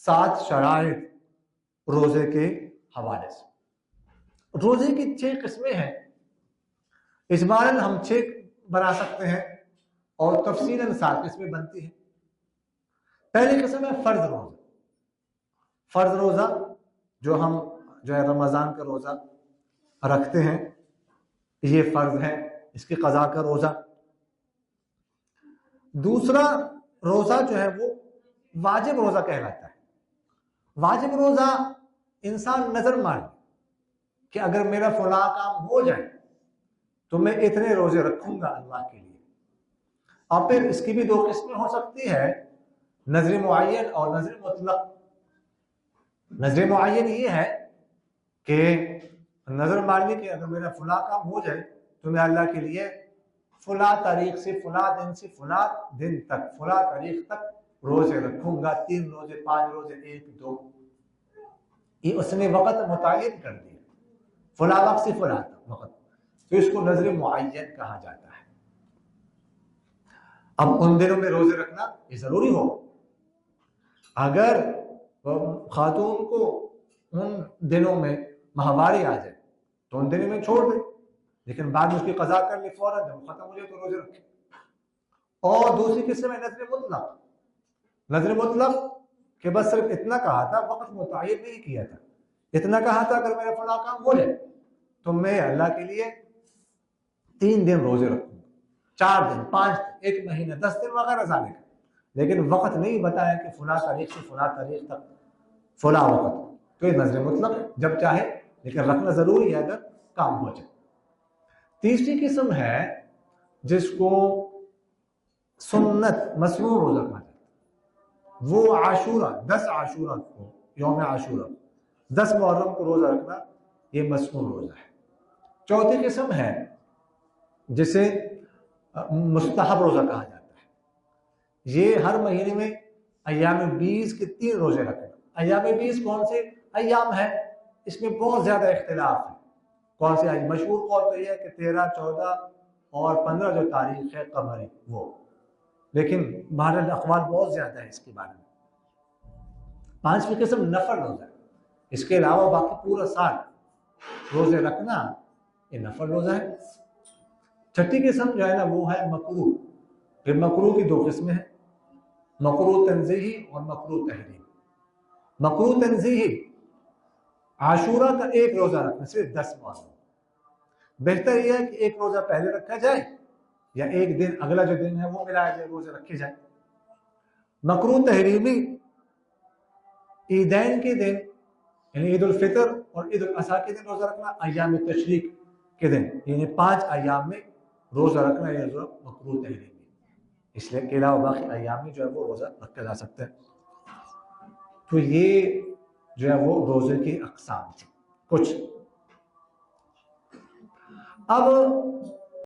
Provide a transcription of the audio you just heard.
7 शराइत रोजे के हवाले से। रोजे की 6 किस्में हैं, इजमालन हम 6 बना सकते हैं और तफसीलन 7 किस्में बनती हैं। पहली किस्म है फर्ज रोजा। फर्ज रोजा जो है रमजान का रोजा रखते हैं, ये फर्ज है, इसकी कज़ा का रोजा। दूसरा रोजा जो है वो वाजिब रोजा कहलाता है। वाजिब रोजा इंसान नजर माने कि अगर मेरा फला काम हो जाए तो मैं इतने रोजे रखूंगा अल्लाह के लिए। और फिर इसकी भी 2 किस्में हो सकती है, नजर मुअय्यन और नजर मुतलक। नजर मुअय्यन ये है कि नजर मानने की अगर मेरा फला काम हो जाए तो मैं अल्लाह के लिए फला तारीख से फला दिन से फला दिन तक फला तारीख तक रोजे रखूंगा, 3 रोजे, 5 रोजे, 1, 2। ये उसने वक्त मुतय्यन कर दिया, फला वक्त से फला वक्त, तो इसको नजर मुअय्यन कहा जाता है। अब उन दिनों में रोजे रखना ये जरूरी हो। अगर खातून को उन दिनों में माहवारी आ जाए तो उन दिनों में छोड़ दे, लेकिन बाद में उसकी कज़ा कर ले फौरन, जब खत्म हो जाए तो रोजे रखे। और दूसरी किस्म है नजर मुतलक। नजर मुतलक के बस सिर्फ इतना कहा था, वक्त मुतय्यन नहीं किया था, इतना कहा था अगर मेरा फला काम हो जाए तो मैं अल्लाह के लिए 3 दिन रोजे रखूंगा, 4 दिन, 5 दिन, 1 महीना, 10 दिन वगैरह जाने का, लेकिन वक्त नहीं बताया कि फला तारीख से फला तारीख तक फला वक्त। तो ये नजर मुतलक जब चाहे, लेकिन रखना जरूरी है अगर काम हो जाए। तीसरी किस्म है जिसको सुन्नत मसनून रोजा कहा जाता है। वो आशूरा, 10 आशूरा को, यौम आशूरा, 10 मुहर्रम को रोजा रखना, ये मसनून रोजा है। चौथी किस्म है जिसे मुस्तहब रोजा कहा जाता है। ये हर महीने में अय्याम 20 के 3 रोजे रखना। अय्याम 20 कौन से अय्याम है, इसमें बहुत ज्यादा इख्तिलाफ है। कौन से आज मशहूर कौल तो यह है कि 13, 14 और 15 जो तारीख है कमरी वो, लेकिन बहरहाल अखबार बहुत ज्यादा है इसके बारे में। 5वीं किस्म नफल रोजा, इसके अलावा बाकी पूरा साल रोजे रखना ये नफल रोजा है। छठी किस्म जो है ना वो है मकरूह। फिर मकरूह की 2 किस्में हैं, मकरूह तंज़ीही और मकरूह तहरीम। मकरूह तंज़ीही आशूरा का 1 रोजा रखना, सिर्फ 10 मुहर्रम। बेहतर यह है कि 1 रोजा पहले रखा जाए या 1 दिन अगला जो दिन है वो मिलाया जाए, रोजे रखे जाए। मकरूह तहरीमी ईदैन के दिन, यानी ईद उल फितर और ईद उल अज़हा के दिन रोजा रखना, अय्याम तशरीक के दिन, यानी 5 अय्याम में रोजा रखना, यह मकरूह तहरीमी। इसलिए के अलावा बाकी अय्याम में जो है वो रोजा रखा जा सकता है। तो ये जो है वो रोजे की अक़साम थी कुछ। अब